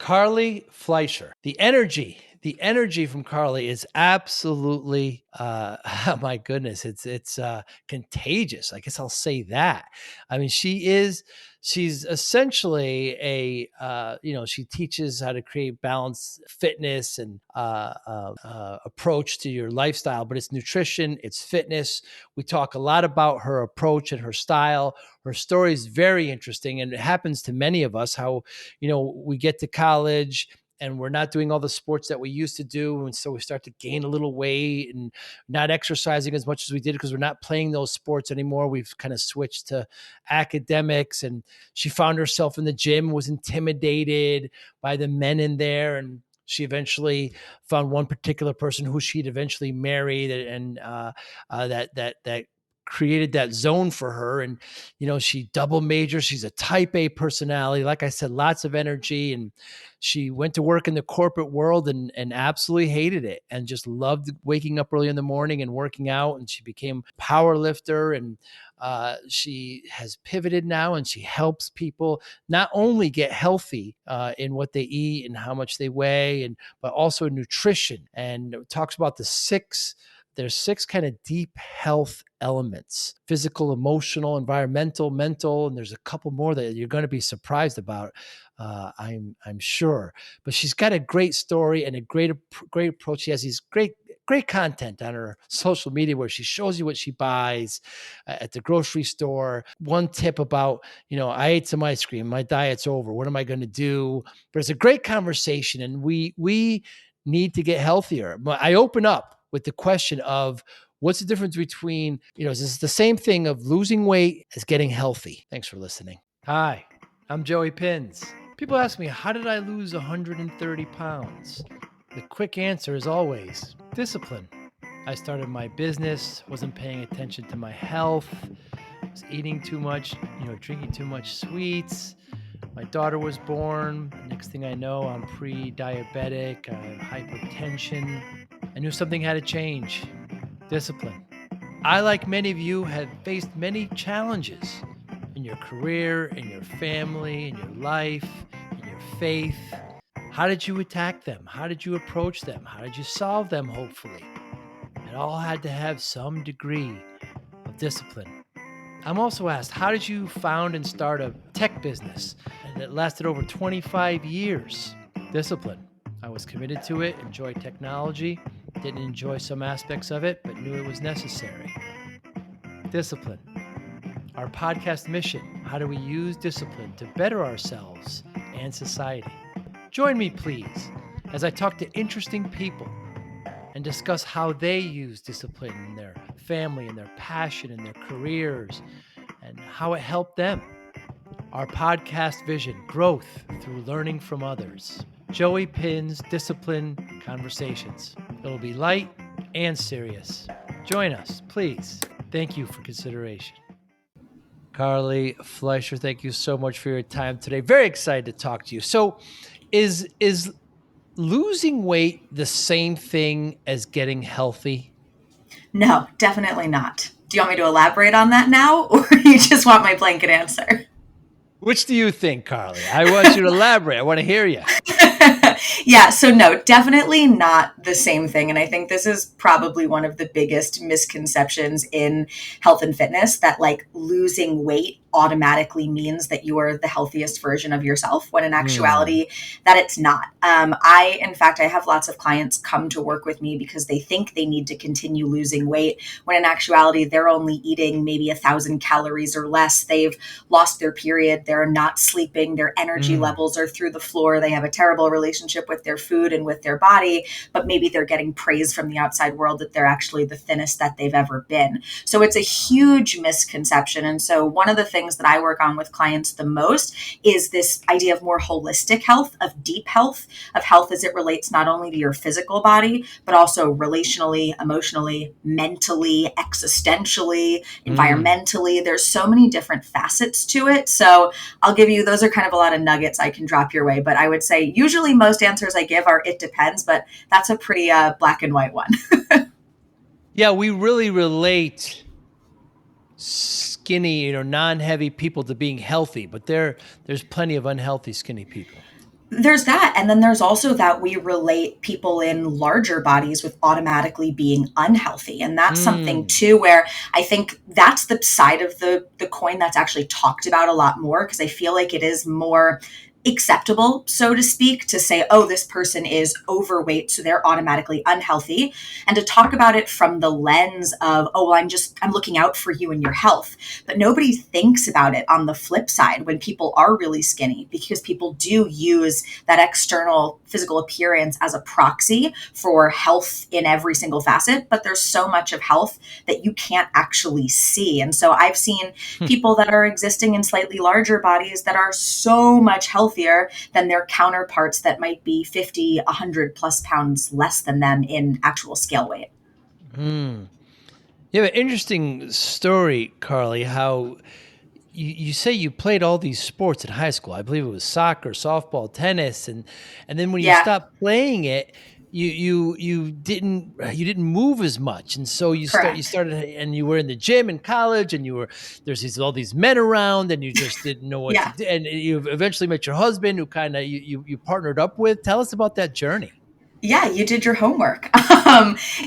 Carly Fleischer. The energy from Carly is absolutely, oh my goodness, it's contagious. I guess I'll say that. I mean, she's essentially she teaches how to create balanced fitness and approach to your lifestyle, but it's nutrition, it's fitness. We talk a lot about her approach and her style. Her story is very interesting, and it happens to many of us. How we get to college and we're not doing all the sports that we used to do. And so we start to gain a little weight and not exercising as much as we did because we're not playing those sports anymore. We've kind of switched to academics, and she found herself in the gym, was intimidated by the men in there. And she eventually found one particular person who she'd eventually married, and that created that zone for her. And she double majors. She's a type A personality, like I said, lots of energy. And she went to work in the corporate world and absolutely hated it, and just loved waking up early in the morning and working out. And she became a power lifter, and she has pivoted now, and she helps people not only get healthy in what they eat and how much they weigh, but also nutrition, and talks about there's six kind of deep health elements: physical, emotional, environmental, mental, and there's a couple more that you're going to be surprised about. I'm sure, but she's got a great story and a great approach. She has these great content on her social media where she shows you what she buys at the grocery store. One tip about, I ate some ice cream, my diet's over, what am I going to do? But it's a great conversation, and we need to get healthier. But I open up with the question of, what's the difference between, is this the same thing of losing weight as getting healthy? Thanks for listening. Hi, I'm Joey Pinz. People ask me, how did I lose 130 pounds? The quick answer is always discipline. I started my business, wasn't paying attention to my health, was eating too much, drinking too much sweets. My daughter was born. Next thing I know, I'm pre-diabetic, I have hypertension. I knew something had to change. Discipline. I, like many of you, have faced many challenges in your career, in your family, in your life, in your faith. How did you attack them? How did you approach them? How did you solve them, hopefully? It all had to have some degree of discipline. I'm also asked, how did you found and start a tech business that lasted over 25 years? Discipline. I was committed to it, enjoyed technology, didn't enjoy some aspects of it, but knew it was necessary. Discipline. Our podcast mission: how do we use discipline to better ourselves and society? Join me, please, as I talk to interesting people and discuss how they use discipline in their family and their passion and their careers, and how it helped them. Our podcast vision: growth through learning from others. Joey Pinz Disciple Conversations. It'll be light and serious. Join us, please. Thank you for consideration. Carly Fleischer, thank you so much for your time today. Very excited to talk to you. So is losing weight the same thing as getting healthy? No, definitely not. Do you want me to elaborate on that now, or you just want my blanket answer? Which do you think, Carly? I want you to elaborate. I want to hear you. Yeah, so no, definitely not the same thing. And I think this is probably one of the biggest misconceptions in health and fitness, that like losing weight automatically means that you are the healthiest version of yourself, when in actuality that it's not. In fact, I have lots of clients come to work with me because they think they need to continue losing weight, when in actuality they're only eating maybe 1,000 calories or less. They've lost their period. They're not sleeping. Their energy levels are through the floor. They have a terrible relationship with their food and with their body, but maybe they're getting praise from the outside world that they're actually the thinnest that they've ever been. So it's a huge misconception. And so one of the things that I work on with clients the most is this idea of more holistic health, of deep health, of health as it relates not only to your physical body, but also relationally, emotionally, mentally, existentially, environmentally. There's so many different facets to it. So I'll give you, those are kind of a lot of nuggets I can drop your way, but I would say usually most answers I give are, it depends, but that's a pretty black and white one. Yeah, we really relate skinny, non-heavy people to being healthy, but there's plenty of unhealthy skinny people. There's that. And then there's also that we relate people in larger bodies with automatically being unhealthy. And that's something Mm. too, where I think that's the side of the coin that's actually talked about a lot more, because I feel like it is more acceptable, so to speak, to say, oh, this person is overweight, so they're automatically unhealthy. And to talk about it from the lens of, oh, well, I'm looking out for you and your health. But nobody thinks about it on the flip side when people are really skinny, because people do use that external physical appearance as a proxy for health in every single facet. But there's so much of health that you can't actually see. And so I've seen people that are existing in slightly larger bodies that are so much healthier than their counterparts that might be 50, 100 plus pounds less than them in actual scale weight. Mm. You have an interesting story, Carly, how you say you played all these sports in high school. I believe it was soccer, softball, tennis, and then when you Yeah, stopped playing it, you didn't move as much, and so you correct. started and you were in the gym in college, and there's all these men around, and you just didn't know what to Yeah. do, and you eventually met your husband, who kind of you partnered up with. Tell us about that journey. Yeah, you did your homework.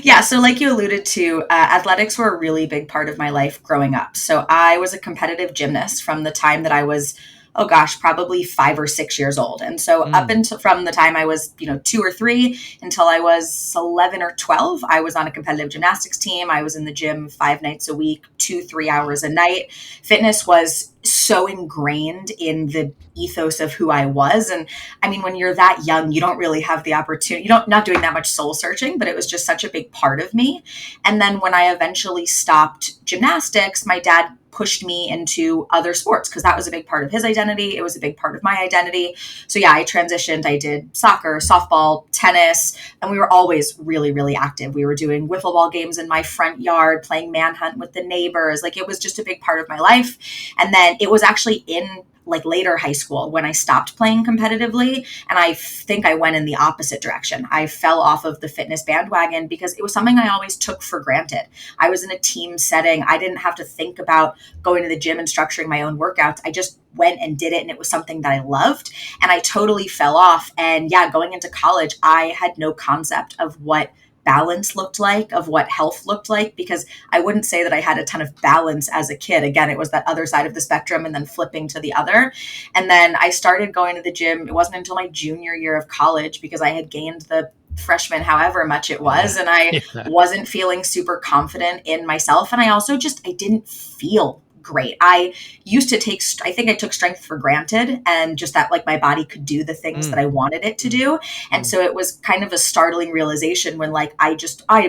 Yeah, so like you alluded to, athletics were a really big part of my life growing up. So I was a competitive gymnast from the time that I was, oh gosh, probably 5 or 6 years old. And so up Mm. until from the time I was, 2 or 3 until I was 11 or 12, I was on a competitive gymnastics team. I was in the gym 5 nights a week, 2, 3 hours a night. Fitness was so ingrained in the ethos of who I was. And I mean, when you're that young, you don't really have the opportunity. You don't not doing that much soul searching, but it was just such a big part of me. And then when I eventually stopped gymnastics, my dad pushed me into other sports because that was a big part of his identity. It was a big part of my identity. So yeah, I transitioned. I did soccer, softball, tennis, and we were always really, really active. We were doing wiffle ball games in my front yard, playing manhunt with the neighbors. Like it was just a big part of my life. And then it was actually in like later high school when I stopped playing competitively. And I think I went in the opposite direction. I fell off of the fitness bandwagon because it was something I always took for granted. I was in a team setting. I didn't have to think about going to the gym and structuring my own workouts. I just went and did it. And it was something that I loved. And I totally fell off. And yeah, going into college, I had no concept of what balance looked like, of what health looked like, because I wouldn't say that I had a ton of balance as a kid. Again, it was that other side of the spectrum and then flipping to the other. And then I started going to the gym. It wasn't until my junior year of college because I had gained the freshman, however much it was. Yeah. And I Yeah. wasn't feeling super confident in myself. And I also I didn't feel great. I used to I think I took strength for granted and just that like my body could do the things that Mm. I wanted it to Mm. do. And Mm. so it was kind of a startling realization when like I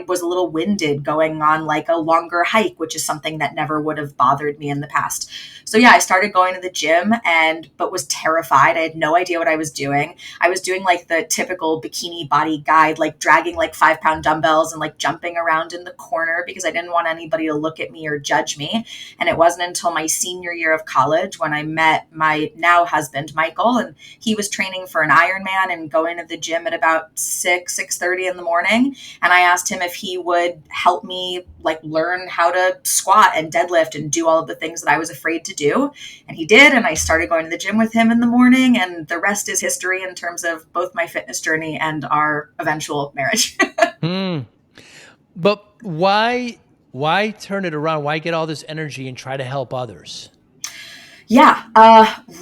was a little winded going on like a longer hike, which is something that never would have bothered me in the past. So yeah, I started going to the gym but was terrified. I had no idea what I was doing. I was doing like the typical bikini body guide, like dragging like 5 pound dumbbells and like jumping around in the corner because I didn't want anybody to look at me or judge me. And it wasn't until my senior year of college when I met my now husband, Michael, and he was training for an Ironman and going to the gym at about 6:30 in the morning. And I asked him if he would help me like learn how to squat and deadlift and do all of the things that I was afraid to do. And he did. And I started going to the gym with him in the morning. And the rest is history in terms of both my fitness journey and our eventual marriage. Mm. But why turn it around? Why get all this energy and try to help others? Yeah,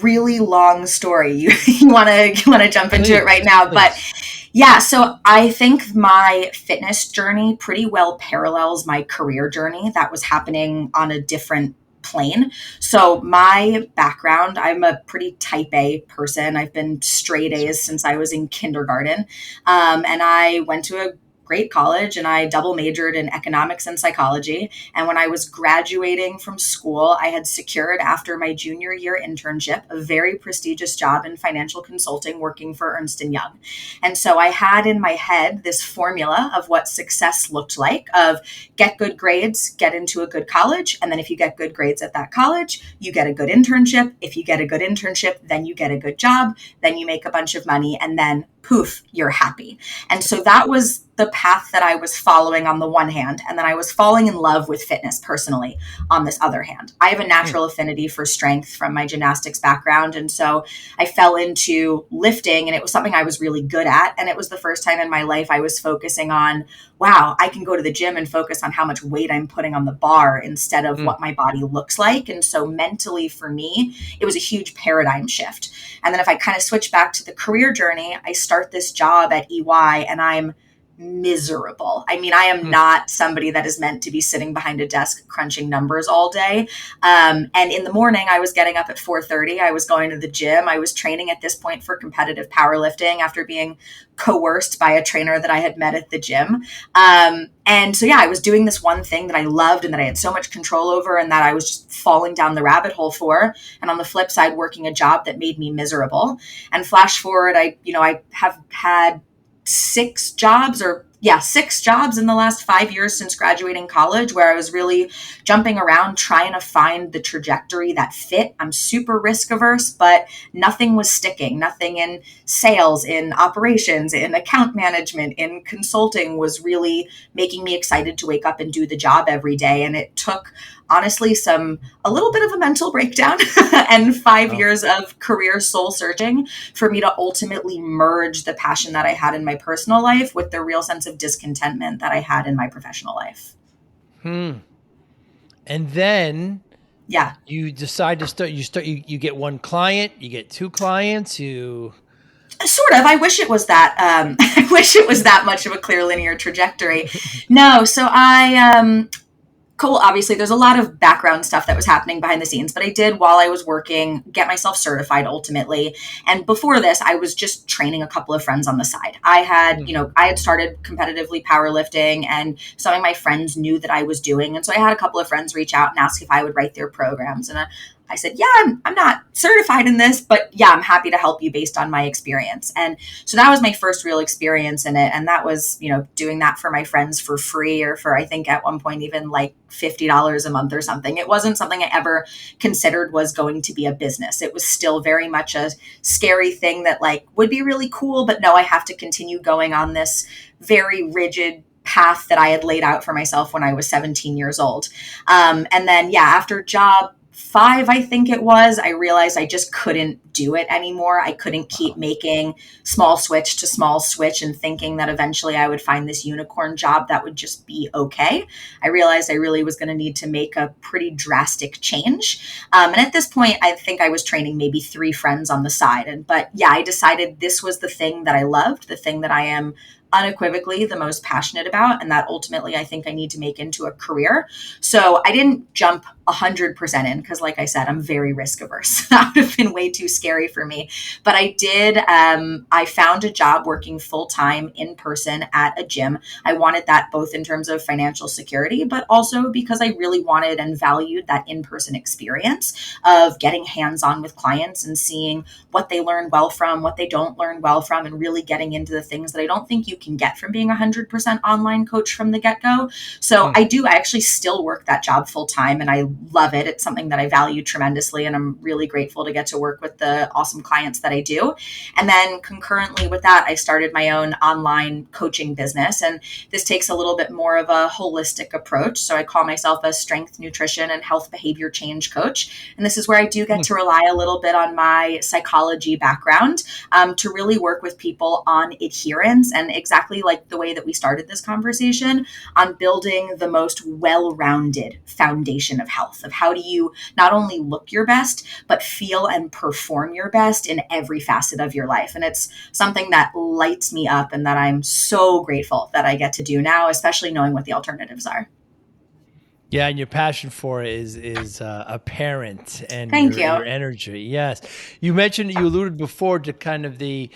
really long story. You want to jump into it Please, right now, but please. yeah. So I think my fitness journey pretty well parallels my career journey that was happening on a different plane. So my background, I'm a pretty type A person. I've been straight A's since I was in kindergarten, and I went to a great college and I double majored in economics and psychology. And when I was graduating from school, I had secured after my junior year internship a very prestigious job in financial consulting working for Ernst and Young. And so I had in my head this formula of what success looked like of get good grades, get into a good college, and then if you get good grades at that college, you get a good internship. If you get a good internship, then you get a good job, then you make a bunch of money, and then poof, you're happy. And so that was the path that I was following on the one hand. And then I was falling in love with fitness personally on this other hand. I have a Mm, natural affinity for strength from my gymnastics background. And so I fell into lifting, and it was something I was really good at. And it was the first time in my life I was focusing on, wow, I can go to the gym and focus on how much weight I'm putting on the bar instead of mm, what my body looks like. And so mentally for me, it was a huge paradigm shift. And then if I kind of switch back to the career journey, I start this job at EY and I'm miserable. I mean, I am mm. not somebody that is meant to be sitting behind a desk crunching numbers all day. And in the morning, I was getting up at 4:30. I was going to the gym. I was training at this point for competitive powerlifting after being coerced by a trainer that I had met at the gym. And so, yeah, I was doing this one thing that I loved and that I had so much control over and that I was just falling down the rabbit hole for. And on the flip side, working a job that made me miserable. And flash forward, I have had six jobs in the last 5 years since graduating college, where I was really jumping around trying to find the trajectory that fit. I'm super risk averse, but nothing was sticking. Nothing in sales, in operations, in account management, in consulting was really making me excited to wake up and do the job every day. And it took, honestly, a little bit of a mental breakdown and five Wow. years of career soul searching for me to ultimately merge the passion that I had in my personal life with the real sense of discontentment that I had in my professional life. Hmm. And then Yeah, you decide to you get one client, you get two clients, you sort of. I wish it was that. I wish it was that much of a clear linear trajectory. No, so cool. Obviously, there's a lot of background stuff that was happening behind the scenes, but I did, while I was working, get myself certified ultimately. And before this, I was just training a couple of friends on the side. Mm, I had started competitively powerlifting, and some of my friends knew that I was doing. And so I had a couple of friends reach out and ask if I would write their programs. And I said, yeah, I'm not certified in this, but yeah, I'm happy to help you based on my experience. And so that was my first real experience in it. And that was, doing that for my friends for free, or for, I think at one point, even like $50 a month or something. It wasn't something I ever considered was going to be a business. It was still very much a scary thing that like would be really cool, but no, I have to continue going on this very rigid path that I had laid out for myself when I was 17 years old. And then, yeah, after job 5, I think it was, I realized I just couldn't do it anymore. I couldn't keep wow. making small switch to small switch and thinking that eventually I would find this unicorn job that would just be okay. I realized I really was going to need to make a pretty drastic change. And at this point, I think I was training maybe 3 friends on the side. But yeah, I decided this was the thing that I loved, the thing that I am unequivocally the most passionate about, and that ultimately I think I need to make into a career. So I didn't jump 100% in because, like I said, I'm very risk averse. That would have been way too scary for me. But I did, I found a job working full time in person at a gym. I wanted that both in terms of financial security, but also because I really wanted and valued that in person experience of getting hands on with clients and seeing what they learn well from, what they don't learn well from, and really getting into the things that I don't think you can get from being 100% online coach from the get go. So Mm, I actually still work that job full time and I love it. It's something that I value tremendously. And I'm really grateful to get to work with the awesome clients that I do. And then concurrently with that, I started my own online coaching business. And this takes a little bit more of a holistic approach. So I call myself a strength, nutrition, and health behavior change coach. And this is where I do get mm, to rely a little bit on my psychology background to really work with people on adherence and exactly like the way that we started this conversation on building the most well-rounded foundation of health, of how do you not only look your best, but feel and perform your best in every facet of your life. And it's something that lights me up and that I'm so grateful that I get to do now, especially knowing what the alternatives are. yeah, and your passion for it is apparent, and Thank your you. energy. Yes, you alluded before to kind of the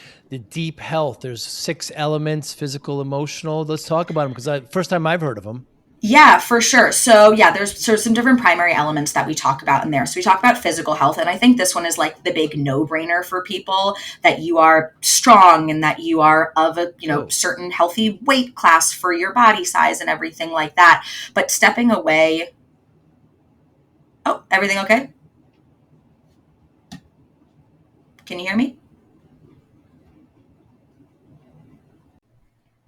deep health. There's 6 elements: physical, emotional. Let's talk about them because first time I've heard of them. Yeah, for sure. So yeah, there's some different primary elements that we talk about in there. So we talk about physical health, and I think this one is like the big no-brainer for people, that you are strong and that you are of a, Oh, certain healthy weight class for your body size and everything like that. But stepping away, oh, everything okay? Can you hear me?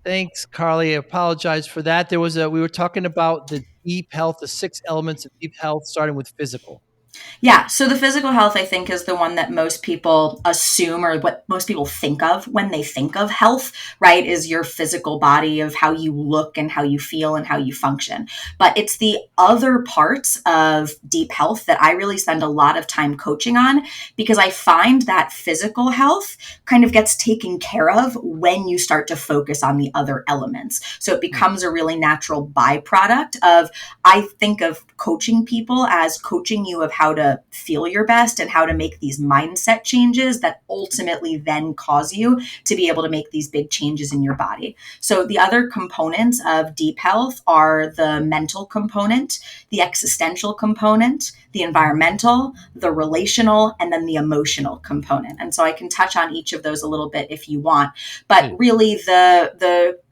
Thanks, Carly. I apologize for that. We were talking about the deep health, the 6 elements of deep health, starting with physical. Yeah. So the physical health, I think, is the one that most people assume or what most people think of when they think of health, right? Is your physical body of how you look and how you feel and how you function. But it's the other parts of deep health that I really spend a lot of time coaching on because I find that physical health kind of gets taken care of when you start to focus on the other elements. So it Mm, becomes a really natural byproduct of, I think of coaching people as coaching you of how to feel your best and how to make these mindset changes that ultimately then cause you to be able to make these big changes in your body. So the other components of deep health are the mental component, the existential component, the environmental, the relational, and then the emotional component. And so I can touch on each of those a little bit if you want. But please. really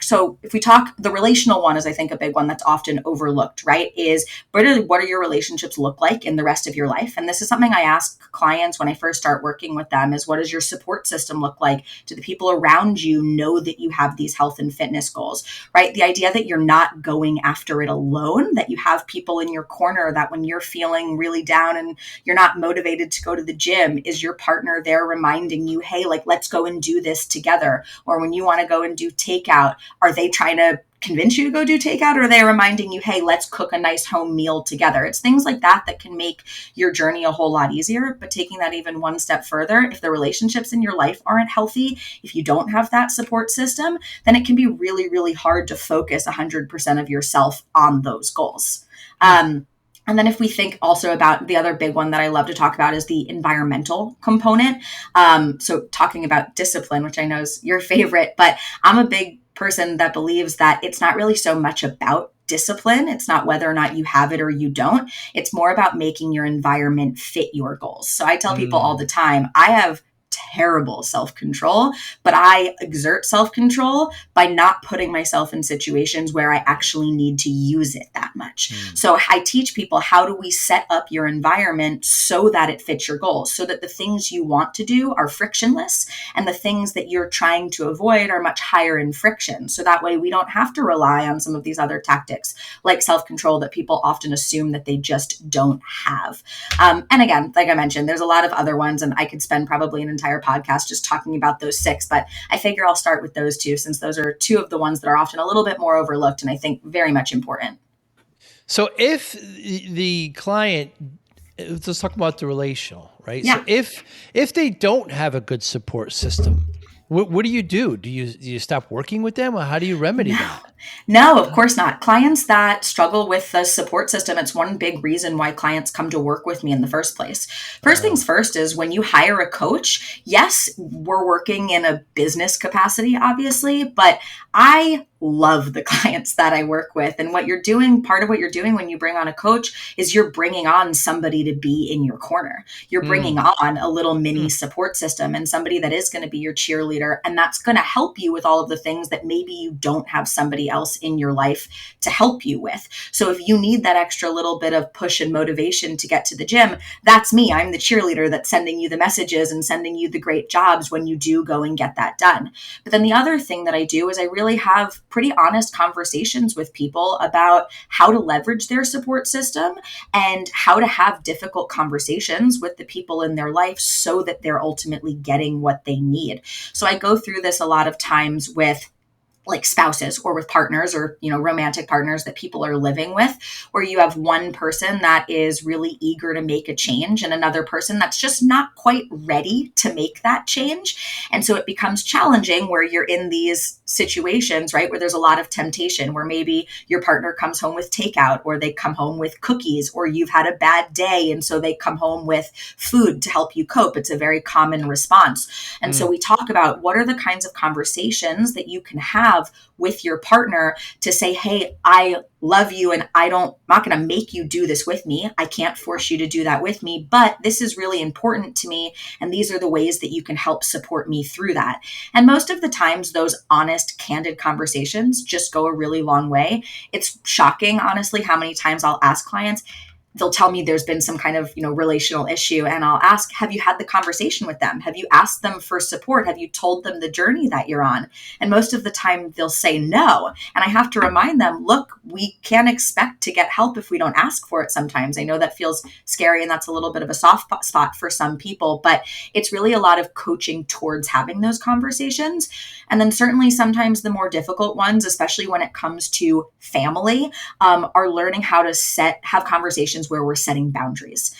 so if we talk, the relational one is, I think, a big one that's often overlooked, right? Is what are your relationships look like in the rest of your life? And this is something I ask clients when I first start working with them is, what does your support system look like? Do the people around you know that you have these health and fitness goals, right? The idea that you're not going after it alone, that you have people in your corner, that when you're feeling really down and you're not motivated to go to the gym, is your partner there reminding you, hey, like, let's go and do this together? Or when you want to go and do takeout, are they trying to convince you to go do takeout, or are they reminding you, hey, let's cook a nice home meal together? It's things like that that can make your journey a whole lot easier. But taking that even one step further, if the relationships in your life aren't healthy, if you don't have that support system, then it can be really, really hard to focus 100% of yourself on those goals. Mm, And then if we think also about the other big one that I love to talk about is the environmental component. So talking about discipline, which I know is your favorite, but I'm a big person that believes that it's not really so much about discipline. It's not whether or not you have it or you don't. It's more about making your environment fit your goals. So I tell people all mm, the time, I have terrible self control, but I exert self control by not putting myself in situations where I actually need to use it that much. mm. So I teach people, how do we set up your environment so that it fits your goals, so that the things you want to do are frictionless and the things that you're trying to avoid are much higher in friction. So that way we don't have to rely on some of these other tactics like self control that people often assume that they just don't have. And again, like I mentioned, there's a lot of other ones, and I could spend probably an entire podcast just talking about those 6, but I figure I'll start with those 2 since those are 2 of the ones that are often a little bit more overlooked and I think very much important. So if the client, let's talk about the relational, right? So Yeah. if they don't have a good support system, what do you do? Do you stop working with them, or how do you remedy No, that? no, of course not. Clients that struggle with the support system, it's one big reason why clients come to work with me in the first place. First things first is, when you hire a coach, yes, we're working in a business capacity, obviously, but I love the clients that I work with. And what you're doing, part of what you're doing when you bring on a coach is you're bringing on somebody to be in your corner. You're bringing Mm, on a little mini mm, support system and somebody that is going to be your cheerleader. And that's going to help you with all of the things that maybe you don't have somebody else in your life to help you with. So if you need that extra little bit of push and motivation to get to the gym, that's me. I'm the cheerleader that's sending you the messages and sending you the great jobs when you do go and get that done. But then the other thing that I do is I really have pretty honest conversations with people about how to leverage their support system and how to have difficult conversations with the people in their life so that they're ultimately getting what they need. So I go through this a lot of times with like spouses or with partners, or romantic partners that people are living with, where you have one person that is really eager to make a change and another person that's just not quite ready to make that change. And so it becomes challenging where you're in these situations, right, where there's a lot of temptation, where maybe your partner comes home with takeout, or they come home with cookies, or you've had a bad day and so they come home with food to help you cope. It's a very common response. And so mm. we talk about, what are the kinds of conversations that you can have with your partner to say, hey, I love you and I'm not going to make you do this with me. I can't force you to do that with me, but this is really important to me. And these are the ways that you can help support me through that. And most of the times, those honest, candid conversations just go a really long way. It's shocking, honestly, how many times I'll ask clients, they'll tell me there's been some kind of, relational issue. And I'll ask, have you had the conversation with them? Have you asked them for support? Have you told them the journey that you're on? And most of the time they'll say no. And I have to remind them, look, we can't expect to get help if we don't ask for it sometimes. I know that feels scary and that's a little bit of a soft spot for some people, but it's really a lot of coaching towards having those conversations. And then certainly sometimes the more difficult ones, especially when it comes to family, are learning how to have conversations where we're setting boundaries.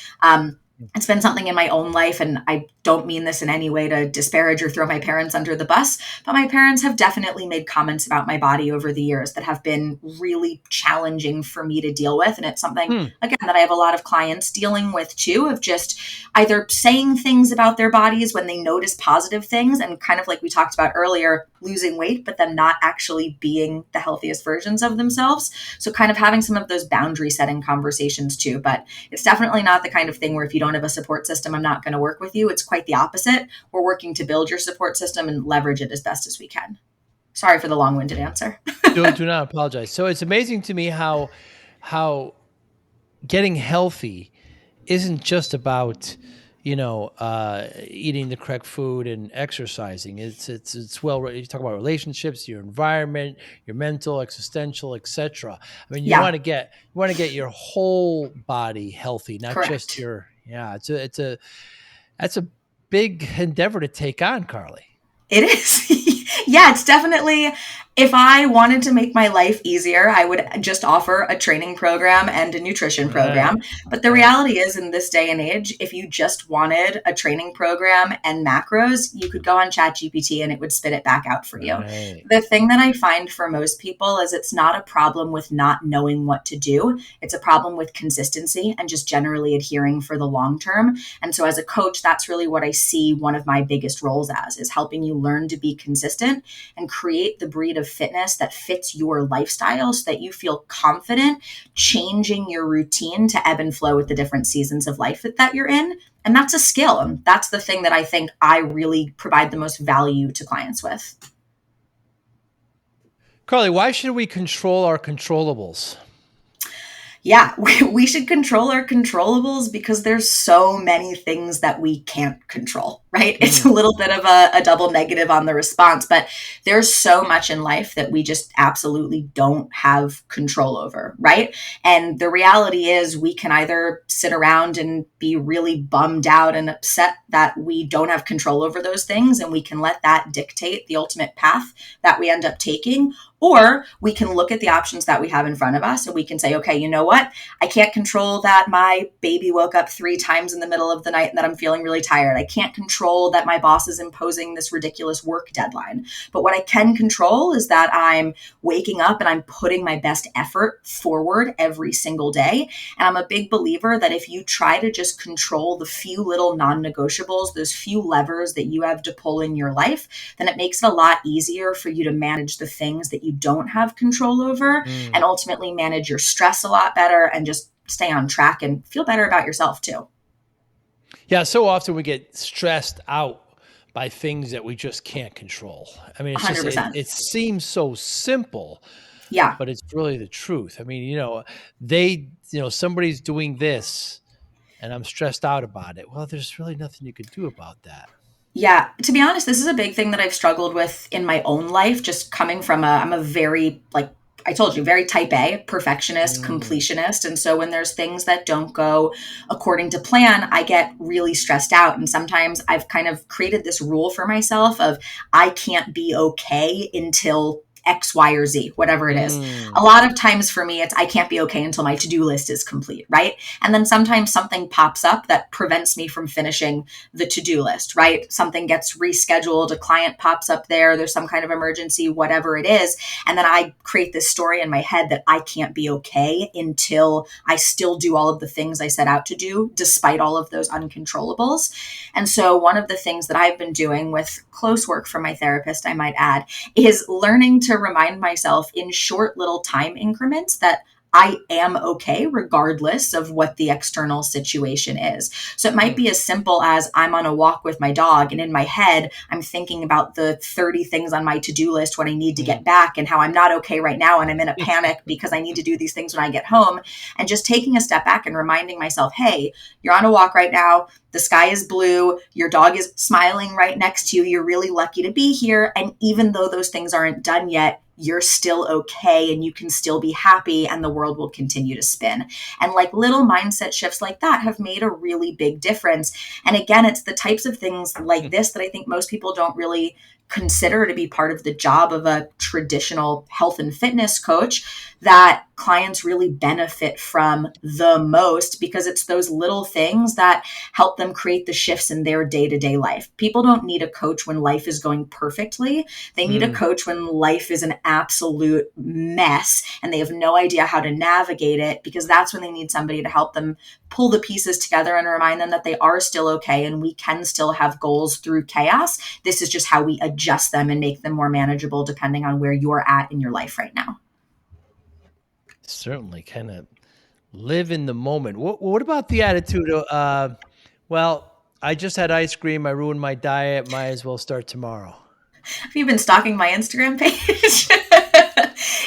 It's been something in my own life, and I don't mean this in any way to disparage or throw my parents under the bus, but my parents have definitely made comments about my body over the years that have been really challenging for me to deal with. And it's something, again, that I have a lot of clients dealing with too, of just either saying things about their bodies when they notice positive things, and kind of like we talked about earlier, losing weight, but then not actually being the healthiest versions of themselves. So kind of having some of those boundary setting conversations too. But it's definitely not the kind of thing where if you don't have a support system, I'm not going to work with you. It's quite the opposite. We're working to build your support system and leverage it as best as we can. Sorry for the long-winded answer. Do not apologize. So it's amazing to me how getting healthy isn't just about, eating the correct food and exercising. It's well, you talk about relationships, your environment, your mental, existential, etc. I mean, you Yeah, want to get your whole body healthy, not just correct. your, that's a big endeavor to take on, Carly. It is. Yeah, it's definitely, if I wanted to make my life easier, I would just offer a training program and a nutrition program. Right. But the Right. reality is, in this day and age, if you just wanted a training program and macros, you could go on ChatGPT and it would spit it back out for you. Right. The thing that I find for most people is it's not a problem with not knowing what to do. It's a problem with consistency and just generally adhering for the long term. And so as a coach, that's really what I see one of my biggest roles as, is helping you learn to be consistent and create the breed of fitness that fits your lifestyle so that you feel confident changing your routine to ebb and flow with the different seasons of life that you're in. And that's a skill. And that's the thing that I think I really provide the most value to clients with. Carly, why should we control our controllables? Yeah, we should control our controllables because there's so many things that we can't control, right? It's a Mm. little bit of a double negative on the response, but there's so much in life that we just absolutely don't have control over, right? And the reality is we can either sit around and be really bummed out and upset that we don't have control over those things, and we can let that dictate the ultimate path that we end up taking. Or we can look at the options that we have in front of us and we can say, okay, you know what? I can't control that my baby woke up 3 times in the middle of the night and that I'm feeling really tired. I can't control that my boss is imposing this ridiculous work deadline. But what I can control is that I'm waking up and I'm putting my best effort forward every single day. And I'm a big believer that if you try to just control the few little non-negotiables, those few levers that you have to pull in your life, then it makes it a lot easier for you to manage the things that you don't have control over, and Mm. ultimately manage your stress a lot better and just stay on track and feel better about yourself too. Yeah, so often we get stressed out by things that we just can't control. I mean, it's just 100%. it seems so simple, Yeah. but it's really the truth. I mean, somebody's doing this and I'm stressed out about it. Well, there's really nothing you could do about that. Yeah, to be honest, this is a big thing that I've struggled with in my own life, just coming from I'm a very, like I told you, very type A, perfectionist, Mm. completionist. And so when there's things that don't go according to plan, I get really stressed out. And sometimes I've kind of created this rule for myself of I can't be okay until X, Y, or Z, whatever it is. A Mm. lot of times for me, it's I can't be okay until my to-do list is complete, right? And then sometimes something pops up that prevents me from finishing the to-do list, right? Something gets rescheduled, a client pops up there's some kind of emergency, whatever it is. And then I create this story in my head that I can't be okay until I still do all of the things I set out to do, despite all of those uncontrollables. And so one of the things that I've been doing with close work from my therapist, I might add, is learning to remind myself in short little time increments that I am okay regardless of what the external situation is. So it might Mm. be as simple as I'm on a walk with my dog, and in my head, I'm thinking about the 30 things on my to-do list when I need to Mm. get back and how I'm not okay right now. And I'm in a panic because I need to do these things when I get home. And just taking a step back and reminding myself, hey, you're on a walk right now. The sky is blue. Your dog is smiling right next to you. You're really lucky to be here. And even though those things aren't done yet, you're still okay and you can still be happy and the world will continue to spin. And like little mindset shifts like that have made a really big difference. And again, it's the types of things like this that I think most people don't really consider to be part of the job of a traditional health and fitness coach that clients really benefit from the most, because it's those little things that help them create the shifts in their day-to-day life. People don't need a coach when life is going perfectly. They need a Mm. coach when life is an absolute mess and they have no idea how to navigate it, because that's when they need somebody to help them pull the pieces together and remind them that they are still okay and we can still have goals through chaos. This is just how we adjust them and make them more manageable depending on where you're at in your life right now. Certainly, kind of live in the moment. What about the attitude of, well, I just had ice cream, I ruined my diet, might as well start tomorrow? Have you been stalking my Instagram page?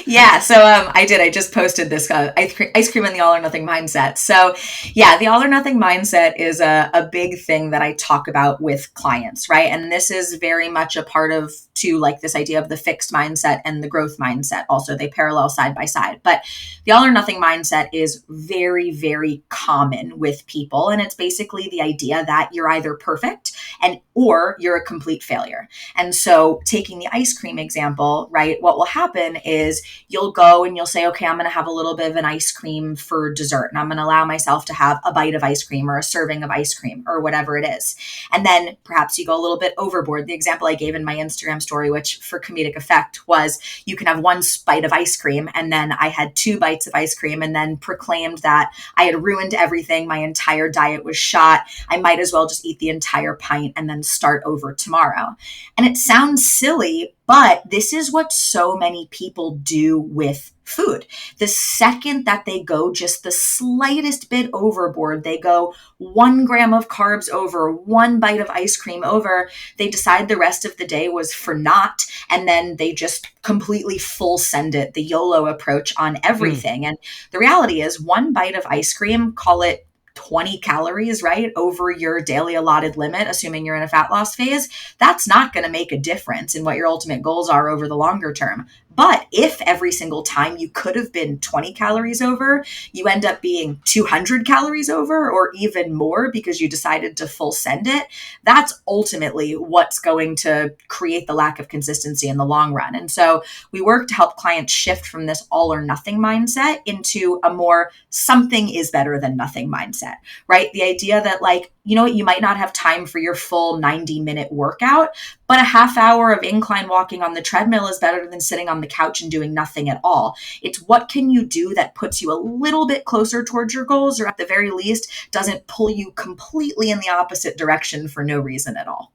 Yeah, so I did. I just posted this ice cream and the all or nothing mindset. So, yeah, the all or nothing mindset is a big thing that I talk about with clients, right? And this is very much a part of to like this idea of the fixed mindset and the growth mindset. Also, they parallel side by side. But the all or nothing mindset is very, very common with people, and it's basically the idea that you're either perfect and or you're a complete failure. And so, taking the ice cream example, right? What will happen is you'll go and you'll say, okay, I'm going to have a little bit of an ice cream for dessert, and I'm going to allow myself to have a bite of ice cream or a serving of ice cream or whatever it is. And then perhaps you go a little bit overboard. The example I gave in my Instagram story, which for comedic effect was you can have one bite of ice cream. And then I had 2 bites of ice cream and then proclaimed that I had ruined everything. My entire diet was shot. I might as well just eat the entire pint and then start over tomorrow. And it sounds silly, but this is what so many people do with food. The second that they go just the slightest bit overboard, they go 1 gram of carbs over, 1 bite of ice cream over, they decide the rest of the day was for naught. And then they just completely full send it, the YOLO approach on Mm. everything. And the reality is 1 bite of ice cream, call it 20 calories, right, over your daily allotted limit, assuming you're in a fat loss phase, that's not going to make a difference in what your ultimate goals are over the longer term. But if every single time you could have been 20 calories over, you end up being 200 calories over or even more because you decided to full send it, that's ultimately what's going to create the lack of consistency in the long run. And so we work to help clients shift from this all or nothing mindset into a more something is better than nothing mindset, right? The idea that, like, you know what, you might not have time for your full 90-minute workout, but a half hour of incline walking on the treadmill is better than sitting on the couch and doing nothing at all. It's what can you do that puts you a little bit closer towards your goals, or at the very least doesn't pull you completely in the opposite direction for no reason at all.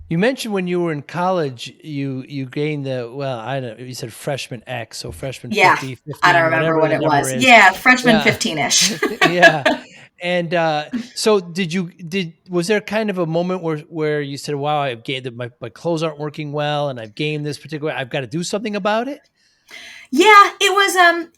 You mentioned when you were in college, you gained the, well, I don't know, you said freshman X, so freshman Yeah, 50, I don't 15, remember whatever what the it number was. is. Yeah, freshman Yeah. 15-ish. Yeah. And, so was there kind of a moment where you said, "Wow, I've gained that my clothes aren't working well, and I've gained this particular, I've got to do something about it?" Yeah, it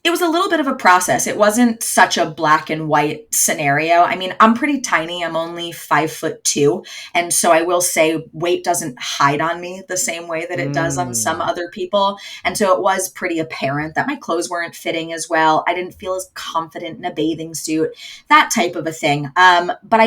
was a little bit of a process. It wasn't such a black and white scenario. I mean, I'm pretty tiny. I'm only 5'2". And so I will say weight doesn't hide on me the same way that it does on some Mm. other people. And so it was pretty apparent that my clothes weren't fitting as well. I didn't feel as confident in a bathing suit, that type of a thing. But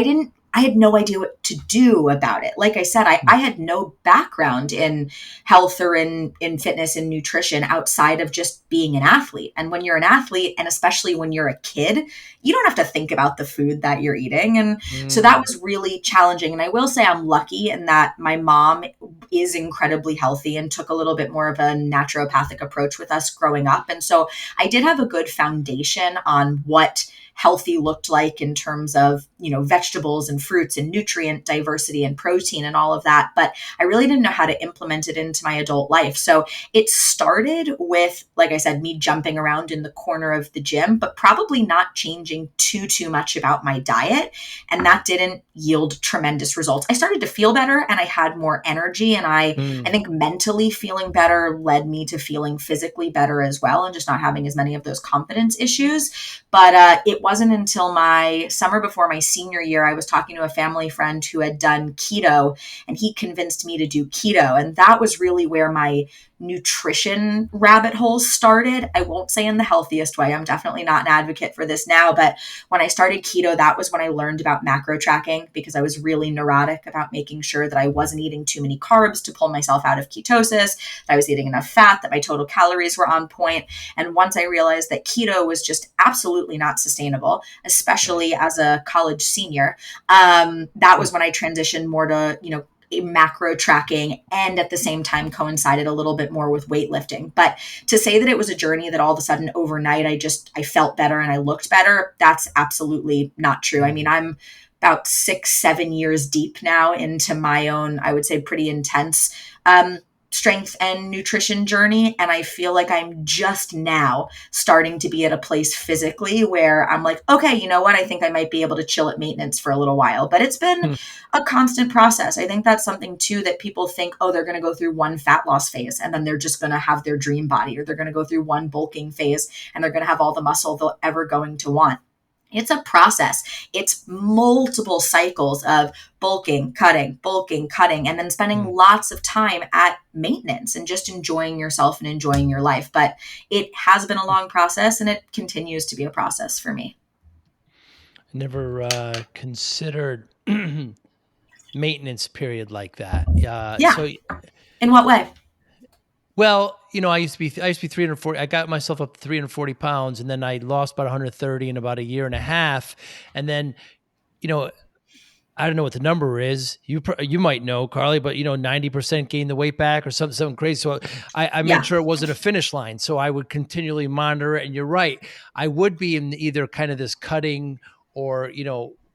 I had no idea what to do about it. Like I said, I had no background in health or in fitness and nutrition outside of just being an athlete. And when you're an athlete, and especially when you're a kid, you don't have to think about the food that you're eating. And so that Mm. was really challenging. And I will say I'm lucky in that my mom is incredibly healthy and took a little bit more of a naturopathic approach with us growing up. And so I did have a good foundation on what healthy looked like in terms of, vegetables and fruits and nutrient diversity and protein and all of that. But I really didn't know how to implement it into my adult life. So it started with, like I said, me jumping around in the corner of the gym, but probably not changing too much about my diet. And that didn't yield tremendous results. I started to feel better and I had more energy. And I Mm. think mentally feeling better led me to feeling physically better as well, and just not having as many of those confidence issues. But it wasn't until my summer before my senior year, I was talking to a family friend who had done keto, and he convinced me to do keto. And that was really where my nutrition rabbit hole started. I won't say in the healthiest way. I'm definitely not an advocate for this now. But when I started keto, that was when I learned about macro tracking, because I was really neurotic about making sure that I wasn't eating too many carbs to pull myself out of ketosis, that I was eating enough fat, that my total calories were on point. And once I realized that keto was just absolutely not sustainable, Right. especially as a college senior, that was when I transitioned more to, macro tracking, and at the same time coincided a little bit more with weightlifting. But to say that it was a journey that all of a sudden overnight I felt better and I looked better, that's absolutely not true. I mean, Mm. I'm about 6, 7 years deep now into my own, I would say, pretty intense strength and nutrition journey. And I feel like I'm just now starting to be at a place physically where I'm like, okay, you know what? I think I might be able to chill at maintenance for a little while. But it's been Hmm. a constant process. I think that's something too that people think, oh, they're going to go through one fat loss phase and then they're just going to have their dream body, or they're going to go through one bulking phase and they're going to have all the muscle they'll ever going to want. It's a process. It's multiple cycles of bulking, cutting, and then spending Hmm. lots of time at maintenance and just enjoying yourself and enjoying your life. But it has been a long process and it continues to be a process for me. Never considered maintenance period like that. Yeah. In what way? Well, I used to be 340. I got myself up to 340 pounds, and then I lost about 130 in about a year and a half. And then, you know, I don't know what the number is. You might know, Carly, but 90% gain the weight back or something crazy. So I made Yeah. sure it wasn't a finish line. So I would continually monitor it. And you're right, I would be in either kind of this cutting or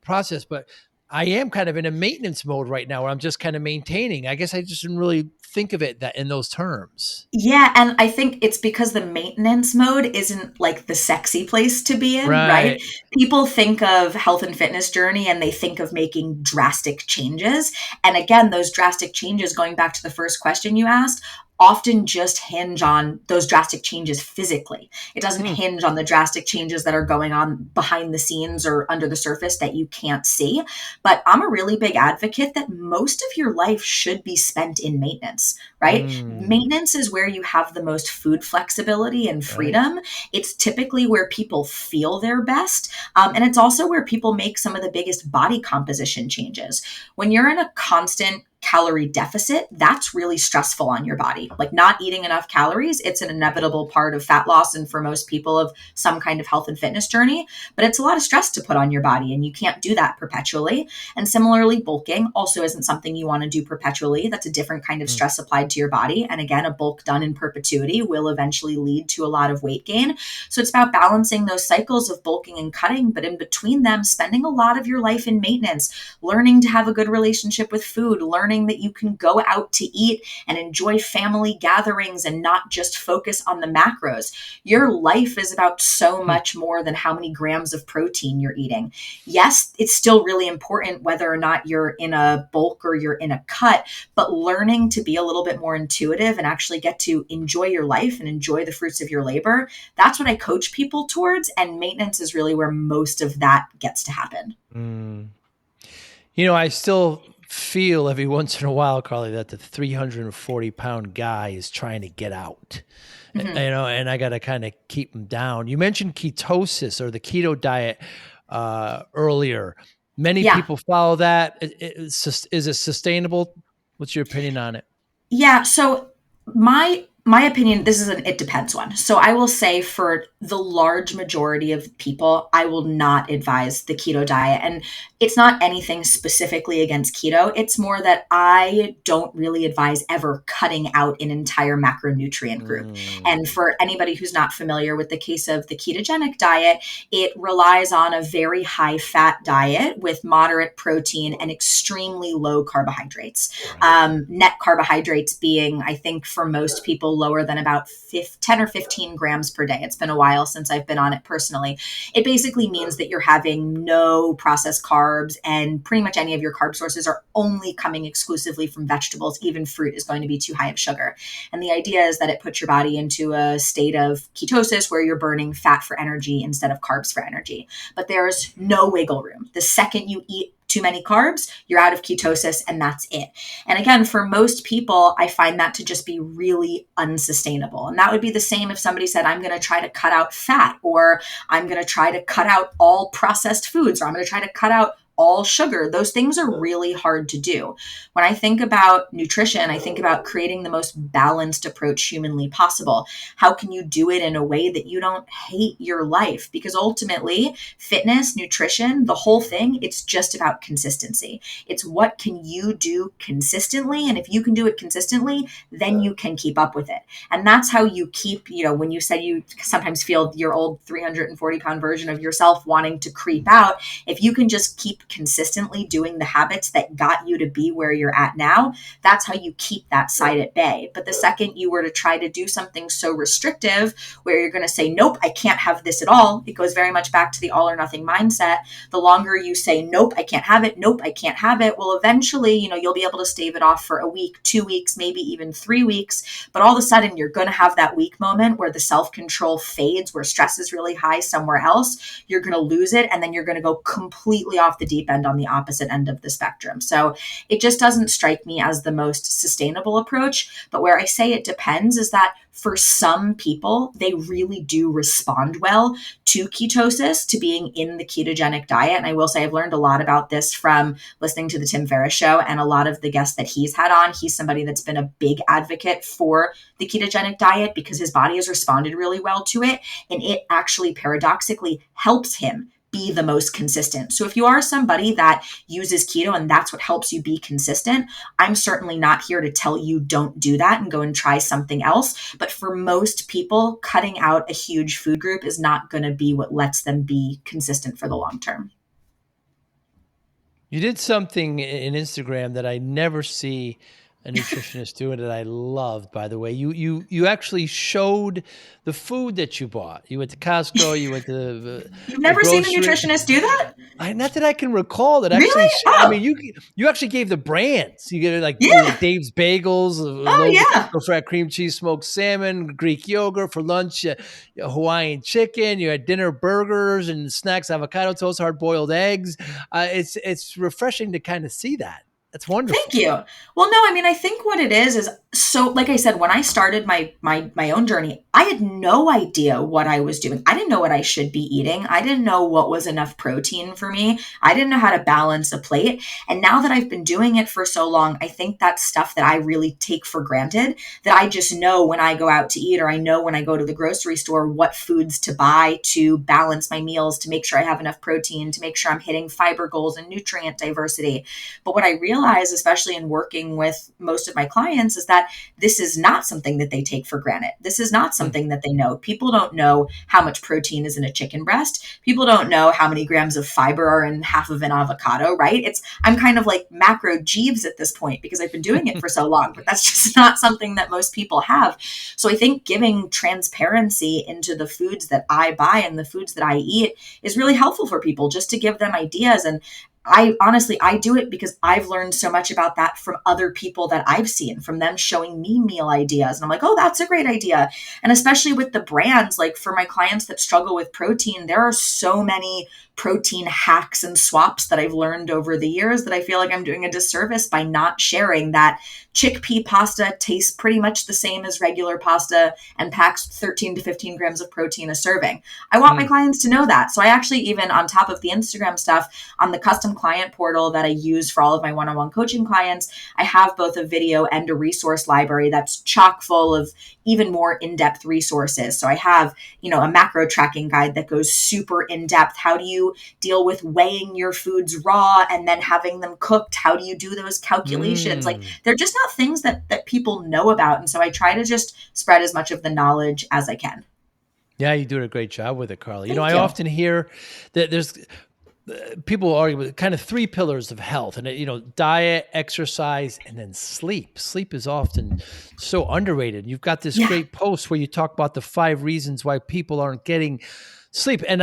process, but I am kind of in a maintenance mode right now where I'm just kind of maintaining. I guess I just didn't really think of it that in those terms. Yeah, and I think it's because the maintenance mode isn't like the sexy place to be in, right? Right. People think of health and fitness journey and they think of making drastic changes. And again, those drastic changes, going back to the first question you asked, often just hinge on those drastic changes physically. It doesn't Hmm. hinge on the drastic changes that are going on behind the scenes or under the surface that you can't see. But I'm a really big advocate that most of your life should be spent in maintenance, right? Mm. Maintenance is where you have the most food flexibility and Right. freedom. It's typically where people feel their best. And it's also where people make some of the biggest body composition changes. When you're in a constant calorie deficit, that's really stressful on your body. Like not eating enough calories, it's an inevitable part of fat loss and for most people of some kind of health and fitness journey, but it's a lot of stress to put on your body and you can't do that perpetually. And similarly, bulking also isn't something you want to do perpetually. That's a different kind of Mm. stress applied to your body. And again, a bulk done in perpetuity will eventually lead to a lot of weight gain. So it's about balancing those cycles of bulking and cutting, but in between them, spending a lot of your life in maintenance, learning to have a good relationship with food, learning that you can go out to eat and enjoy family gatherings and not just focus on the macros. Your life is about so Hmm. much more than how many grams of protein you're eating. Yes, it's still really important whether or not you're in a bulk or you're in a cut, but learning to be a little bit more intuitive and actually get to enjoy your life and enjoy the fruits of your labor, that's what I coach people towards. And maintenance is really where most of that gets to happen. Mm. I still feel every once in a while, Carly, that the 340-pound guy is trying to get out. Mhm. And I got to kind of keep him down. You mentioned ketosis or the keto diet earlier. Many Yeah. people follow that. Is it sustainable? What's your opinion on it? Yeah. So my My opinion, this is an it depends one. So I will say for the large majority of people, I will not advise the keto diet. And it's not anything specifically against keto. It's more that I don't really advise ever cutting out an entire macronutrient group. And Mm, for anybody who's not familiar with the case of the ketogenic diet, it relies on a very high fat diet with moderate protein and extremely low carbohydrates. right. Net carbohydrates being, I think, for most people, lower than about 10 or 15 grams per day. It's been a while since I've been on it personally. It basically means that you're having no processed carbs, and pretty much any of your carb sources are only coming exclusively from vegetables. Even fruit is going to be too high of sugar. And the idea is that it puts your body into a state of ketosis where you're burning fat for energy instead of carbs for energy. But there's no wiggle room. The second you eat too many carbs, you're out of ketosis, and that's it. And again, for most people, I find that to just be really unsustainable. And that would be the same if somebody said, I'm going to try to cut out fat, or I'm going to try to cut out all processed foods, or I'm going to try to cut out all sugar. Those things are really hard to do. When I think about nutrition, I think about creating the most balanced approach humanly possible. How can you do it in a way that you don't hate your life? Because ultimately, fitness, nutrition, the whole thing, it's just about consistency. It's what can you do consistently? And if you can do it consistently, then you can keep up with it. And that's how you keep, when you said you sometimes feel your old 340-pound version of yourself wanting to creep out, if you can just keep consistently doing the habits that got you to be where you're at now, that's how you keep that side at bay. But the second you were to try to do something so restrictive where you're going to say, nope, I can't have this at all, it goes very much back to the all or nothing mindset. The longer you say, nope, I can't have it, nope, I can't have it, well, eventually, you'll be able to stave it off for a week, 2 weeks, maybe even 3 weeks. But all of a sudden, you're going to have that weak moment where the self-control fades, where stress is really high somewhere else. You're going to lose it, and then you're going to go completely off the deep end on the opposite end of the spectrum. So it just doesn't strike me as the most sustainable approach. But where I say it depends is that for some people, they really do respond well to ketosis, to being in the ketogenic diet. And I will say I've learned a lot about this from listening to the Tim Ferriss show and a lot of the guests that he's had on. He's somebody that's been a big advocate for the ketogenic diet because his body has responded really well to it. And it actually paradoxically helps him be the most consistent. So if you are somebody that uses keto and that's what helps you be consistent, I'm certainly not here to tell you don't do that and go and try something else. But for most people, cutting out a huge food group is not going to be what lets them be consistent for the long term. You did something in Instagram that I never see a nutritionist doing that I loved, by the way. You actually showed the food that you bought. You went to Costco, you went to You've the never seen a grocery. nutritionist do that? I not that I can recall that Really? actually I mean, Oh, you actually gave the brands. You get like, yeah. Dave's Bagels, Oh, yeah. low fat cream cheese, smoked salmon, Greek yogurt for lunch, Hawaiian chicken. You had dinner burgers and snacks, avocado toast, hard boiled eggs. It's refreshing to kind of see that. That's Thank wonderful. you. Well, no, I mean, I think what it is so, like I said, when I started my own journey, I had no idea what I was doing. I didn't know what I should be eating. I didn't know what was enough protein for me. I didn't know how to balance a plate. And now that I've been doing it for so long, I think that's stuff that I really take for granted, that I just know when I go out to eat, or I know when I go to the grocery store what foods to buy to balance my meals, to make sure I have enough protein, to make sure I'm hitting fiber goals and nutrient diversity. But what I realize, especially in working with most of my clients, is that this is not something that they take for granted. This is not Mm. something that they know. People don't know how much protein is in a chicken breast. People don't know how many grams of fiber are in half of an avocado, right? I'm kind of like macro Jeeves at this point because I've been doing it for so long, but that's just not something that most people have. So I think giving transparency into the foods that I buy and the foods that I eat is really helpful for people, just to give them ideas. And I do it because I've learned so much about that from other people that I've seen, from them showing me meal ideas. And I'm like, oh, that's a great idea. And especially with the brands, like for my clients that struggle with protein, there are so many protein hacks and swaps that I've learned over the years that I feel like I'm doing a disservice by not sharing. That chickpea pasta tastes pretty much the same as regular pasta and packs 13 to 15 grams of protein a serving. I want my Mm. clients to know that. So I actually, even on top of the Instagram stuff, on the custom client portal that I use for all of my one-on-one coaching clients, I have both a video and a resource library that's chock full of even more in-depth resources. So I have, a macro tracking guide that goes super in-depth. How do you deal with weighing your foods raw and then having them cooked? How do you do those calculations? Like, Mm. they're just not things that people know about. And so I try to just spread as much of the knowledge as I can. Yeah, you do a great job with it, Carly. Thank I you. often hear that there's people argue with kind of three pillars of health, and diet, exercise, and then sleep. Sleep is often so underrated. You've got this Yeah. great post where you talk about the 5 reasons why people aren't getting sleep, and